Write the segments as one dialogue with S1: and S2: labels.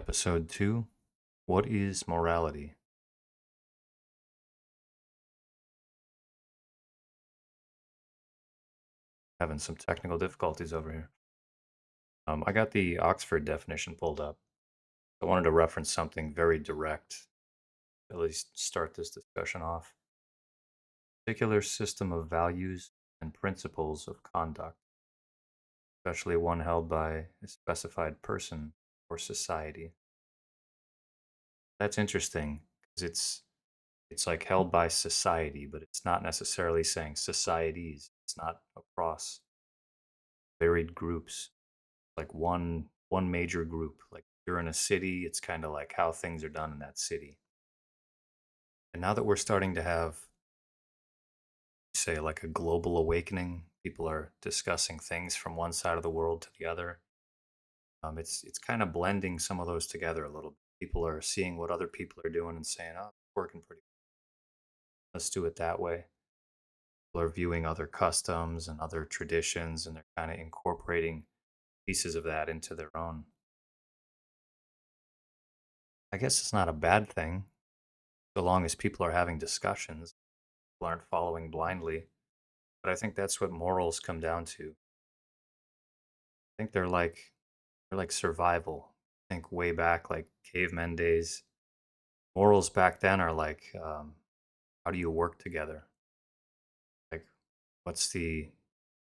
S1: Episode 2. What is morality? Having some technical difficulties over here. I got the Oxford definition pulled up. I wanted to reference something very direct, at least start this discussion off. Particular system of values and principles of conduct, especially one held by a specified person or society. That's interesting because it's like held by society, but it's not necessarily saying societies. It's not across varied groups. Like one major group. Like if you're in a city, it's kind of like how things are done in that city. And now that we're starting to have, say, like a global awakening, people are discussing things from one side of the world to the other. It's kind of blending some of those together a little bit. People are seeing what other people are doing and saying, "Oh, it's working pretty. Let's do it that way." People are viewing other customs and other traditions, and they're kind of incorporating pieces of that into their own. I guess it's not a bad thing so long as people are having discussions, people aren't following blindly. But I think that's what morals come down to. I think they're like survival. I think way back, like cavemen days, morals back then are like, how do you work together? Like, what's the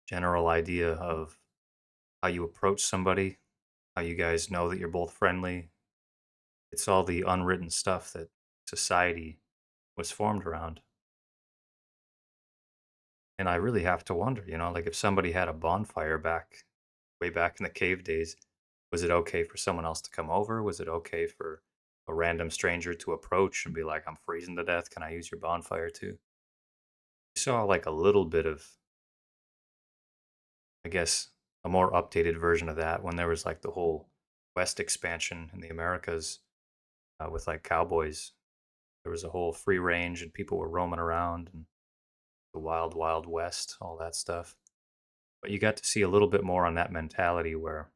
S1: general idea of how you approach somebody? How you guys know that you're both friendly? It's all the unwritten stuff that society was formed around. And I really have to wonder, like if somebody had a bonfire back way back in the cave days, was it okay for someone else to come over? Was it okay for a random stranger to approach and be like, "I'm freezing to death. Can I use your bonfire too?" You saw like a little bit of, I guess, a more updated version of that when there was like the whole West expansion in the Americas with like cowboys. There was a whole free range and people were roaming around and the wild, wild West, all that stuff. But you got to see a little bit more on that mentality where,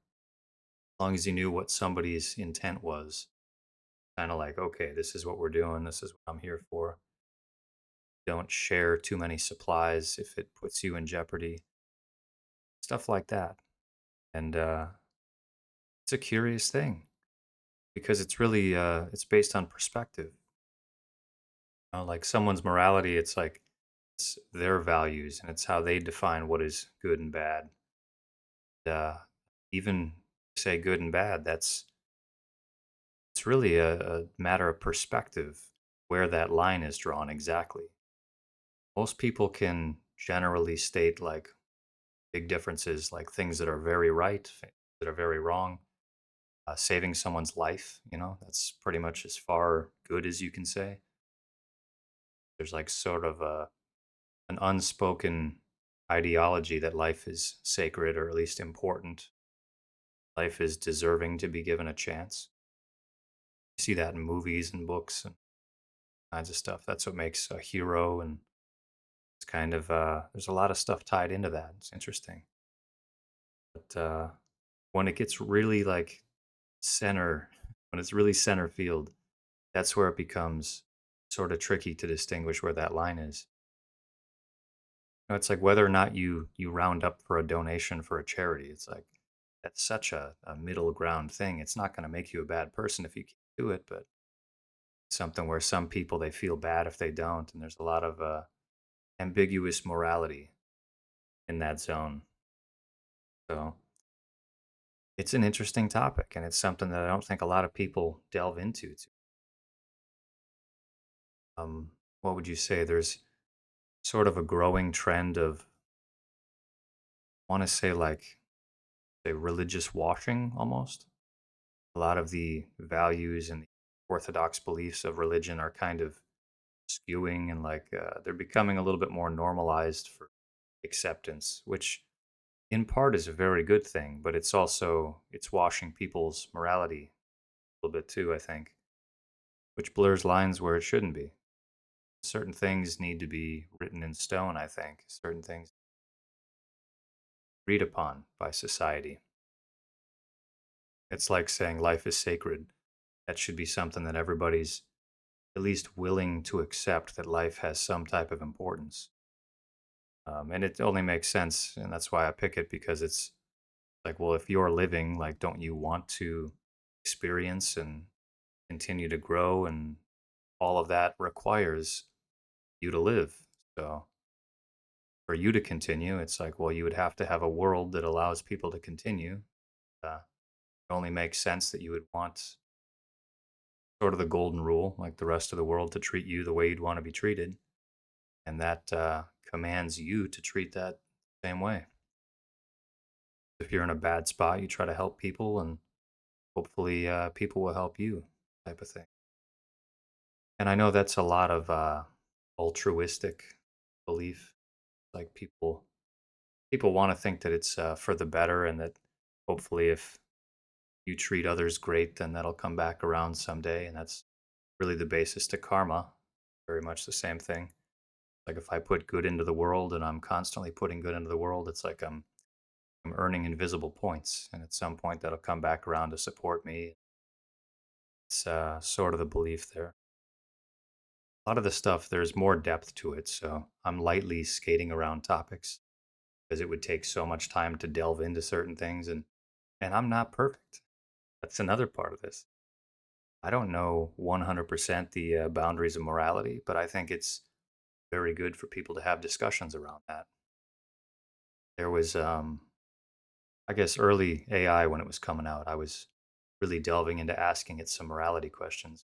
S1: as long as you knew what somebody's intent was, kind of like, okay, this is what we're doing. This is what I'm here for. Don't share too many supplies if it puts you in jeopardy. Stuff like that. And it's a curious thing because it's really it's based on perspective. Like someone's morality, it's like it's their values and it's how they define what is good and bad. Uh, even say good and bad, that's it's really a matter of perspective where that line is drawn exactly. Most people can generally state like big differences, like things that are very right, that are very wrong. Saving someone's life, that's pretty much as far good as you can say. There's like sort of an unspoken ideology that life is sacred or at least important. Life is deserving to be given a chance. You see that in movies and books and kinds of stuff. That's what makes a hero, and it's kind of there's a lot of stuff tied into that. It's interesting, but when it gets really like center, when it's really center field, that's where it becomes sort of tricky to distinguish where that line is. It's like whether or not you round up for a donation for a charity. It's like that's such a middle ground thing. It's not going to make you a bad person if you can't do it, but something where some people they feel bad if they don't, and there's a lot of ambiguous morality in that zone. So it's an interesting topic, and it's something that I don't think a lot of people delve into. Um, what would you say? There's sort of a growing trend of, I want to say, like, say, religious washing almost. A lot of the values and the orthodox beliefs of religion are kind of skewing and like they're becoming a little bit more normalized for acceptance, which in part is a very good thing, but it's washing people's morality a little bit too, I think, which blurs lines where it shouldn't be. Certain things need to be written in stone, I think. Certain things agreed upon by society. It's like saying life is sacred. That should be something that everybody's at least willing to accept, that life has some type of importance. And it only makes sense, and that's why I pick it, because it's like, well, if you're living, like, don't you want to experience and continue to grow? And all of that requires you to live. So for you to continue, it's like, well, you would have to have a world that allows people to continue. It only makes sense that you would want sort of the golden rule, like the rest of the world, to treat you the way you'd want to be treated. And that commands you to treat that same way. If you're in a bad spot, you try to help people, and hopefully people will help you, type of thing. And I know that's a lot of altruistic belief. Like people want to think that it's for the better, and that hopefully if you treat others great, then that'll come back around someday. And that's really the basis to karma. Very much the same thing. Like if I put good into the world and I'm constantly putting good into the world, it's like I'm earning invisible points, and at some point that'll come back around to support me. It's sort of the belief there. A lot of the stuff, there's more depth to it, so I'm lightly skating around topics because it would take so much time to delve into certain things, and I'm not perfect. That's another part of this. I don't know 100% the boundaries of morality, but I think it's very good for people to have discussions around that. There was, I guess, early AI when it was coming out. I was really delving into asking it some morality questions.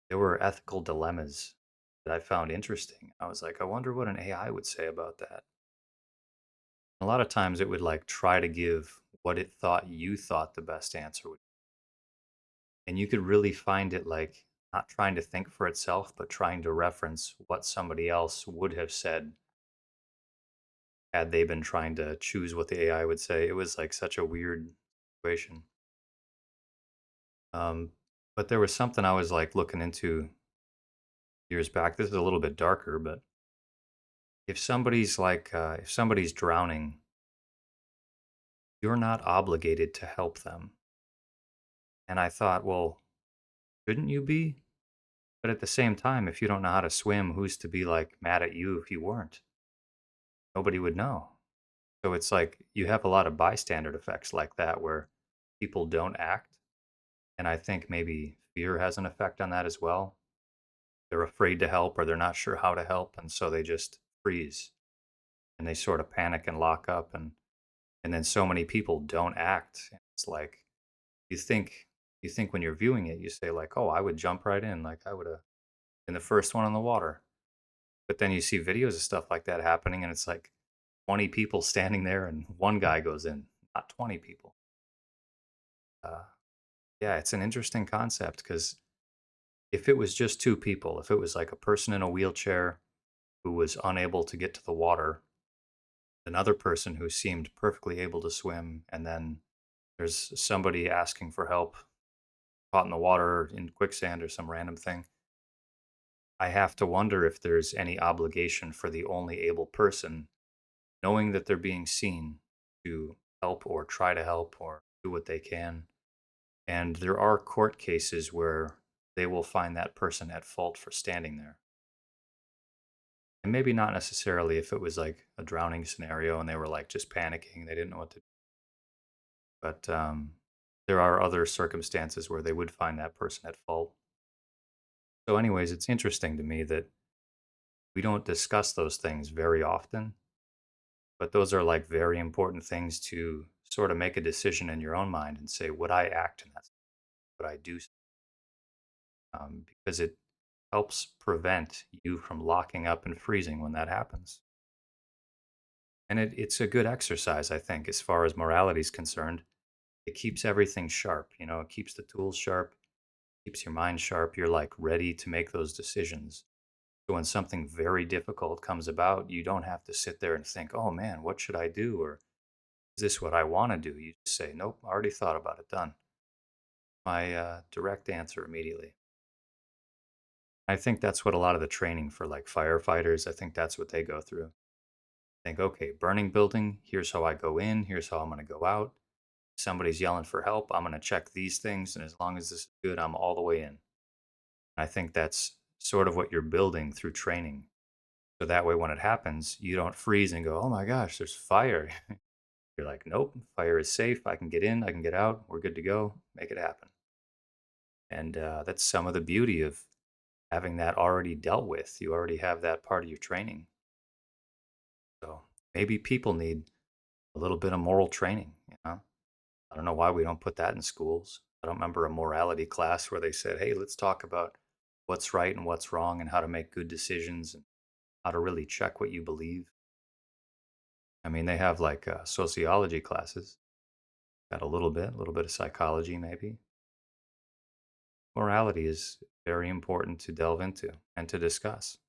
S1: There were ethical dilemmas that I found interesting. I was like, I wonder what an AI would say about that. A lot of times it would like try to give what it thought you thought the best answer would be. And you could really find it like not trying to think for itself, but trying to reference what somebody else would have said had they been trying to choose what the AI would say. It was like such a weird situation. Um, but there was something I was like looking into years back. This is a little bit darker, but if somebody's drowning, you're not obligated to help them. And I thought, well, shouldn't you be? But at the same time, if you don't know how to swim, who's to be like mad at you if you weren't? Nobody would know. So it's like you have a lot of bystander effects like that where people don't act. And I think maybe fear has an effect on that as well. They're afraid to help, or they're not sure how to help. And so they just freeze and they sort of panic and lock up. And then so many people don't act. It's like you think you think when you're viewing it, you say like, "Oh, I would jump right in, like I would have been the first one in the water." But then you see videos of stuff like that happening, and it's like 20 people standing there, and one guy goes in, not 20 people. Uh, yeah, it's an interesting concept because if it was just two people, if it was like a person in a wheelchair who was unable to get to the water, another person who seemed perfectly able to swim, and then there's somebody asking for help caught in the water in quicksand or some random thing, I have to wonder if there's any obligation for the only able person, knowing that they're being seen, to help or try to help or do what they can. And there are court cases where they will find that person at fault for standing there. And maybe not necessarily if it was like a drowning scenario and they were like just panicking, they didn't know what to do. But there are other circumstances where they would find that person at fault. So, anyways, it's interesting to me that we don't discuss those things very often, but those are like very important things to sort of make a decision in your own mind and say, would I act in that? Would I do? Because it helps prevent you from locking up and freezing when that happens. And it's a good exercise, I think, as far as morality is concerned. It keeps everything sharp. It keeps the tools sharp, keeps your mind sharp. You're like ready to make those decisions. So when something very difficult comes about, you don't have to sit there and think, oh man, what should I do? Or is this what I want to do? You just say, nope, I already thought about it, done. My direct answer immediately. I think that's what a lot of the training for like firefighters, I think that's what they go through. Think, okay, burning building, here's how I go in, here's how I'm going to go out. Somebody's yelling for help, I'm going to check these things. And as long as this is good, I'm all the way in. I think that's sort of what you're building through training. So that way, when it happens, you don't freeze and go, oh my gosh, there's fire. You're like, nope, fire is safe. I can get in, I can get out. We're good to go. Make it happen. And that's some of the beauty of having that already dealt with. You already have that part of your training. So maybe people need a little bit of moral training. I don't know why we don't put that in schools. I don't remember a morality class where they said, hey, let's talk about what's right and what's wrong and how to make good decisions and how to really check what you believe. I mean, they have like sociology classes, got a little bit of psychology maybe. Morality is very important to delve into and to discuss.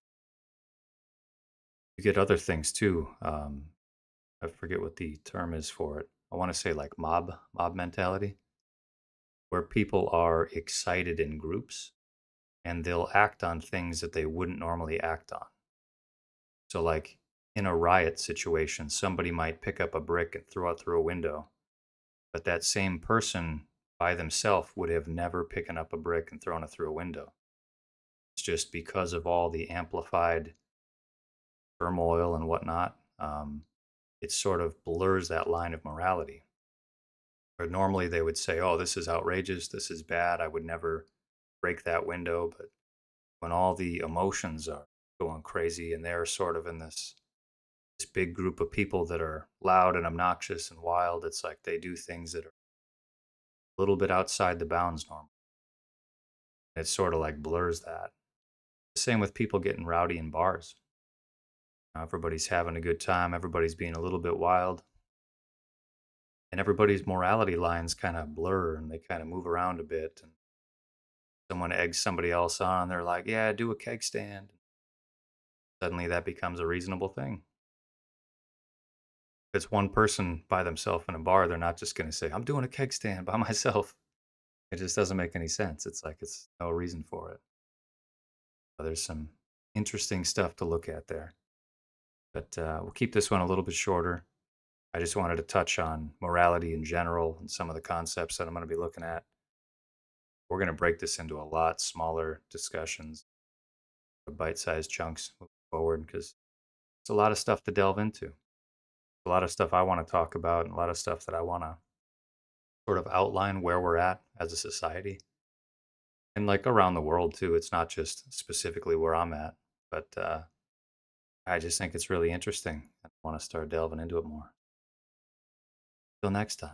S1: You get other things too. I forget what the term is for it. I want to say like mob mentality, where people are excited in groups and they'll act on things that they wouldn't normally act on. So, like in a riot situation, somebody might pick up a brick and throw it through a window, but that same person by themselves would have never picked up a brick and thrown it through a window. It's just because of all the amplified turmoil and whatnot. It sort of blurs that line of morality. Or normally they would say, oh, this is outrageous, this is bad, I would never break that window. But when all the emotions are going crazy and they're sort of in this big group of people that are loud and obnoxious and wild, it's like they do things that are a little bit outside the bounds normal. It sort of like blurs that. Same with people getting rowdy in bars. Everybody's having a good time, everybody's being a little bit wild, and everybody's morality lines kind of blur and they kind of move around a bit. And someone eggs somebody else on, they're like, yeah, do a keg stand. Suddenly that becomes a reasonable thing. If it's one person by themselves in a bar, they're not just going to say, I'm doing a keg stand by myself. It just doesn't make any sense. It's like it's no reason for it. So there's some interesting stuff to look at there. But we'll keep this one a little bit shorter. I just wanted to touch on morality in general and some of the concepts that I'm going to be looking at. We're going to break this into a lot smaller discussions, bite-sized chunks moving forward because it's a lot of stuff to delve into. A lot of stuff I want to talk about and a lot of stuff that I want to sort of outline where we're at as a society and like around the world too. It's not just specifically where I'm at, but I just think it's really interesting. I want to start delving into it more. Till next time.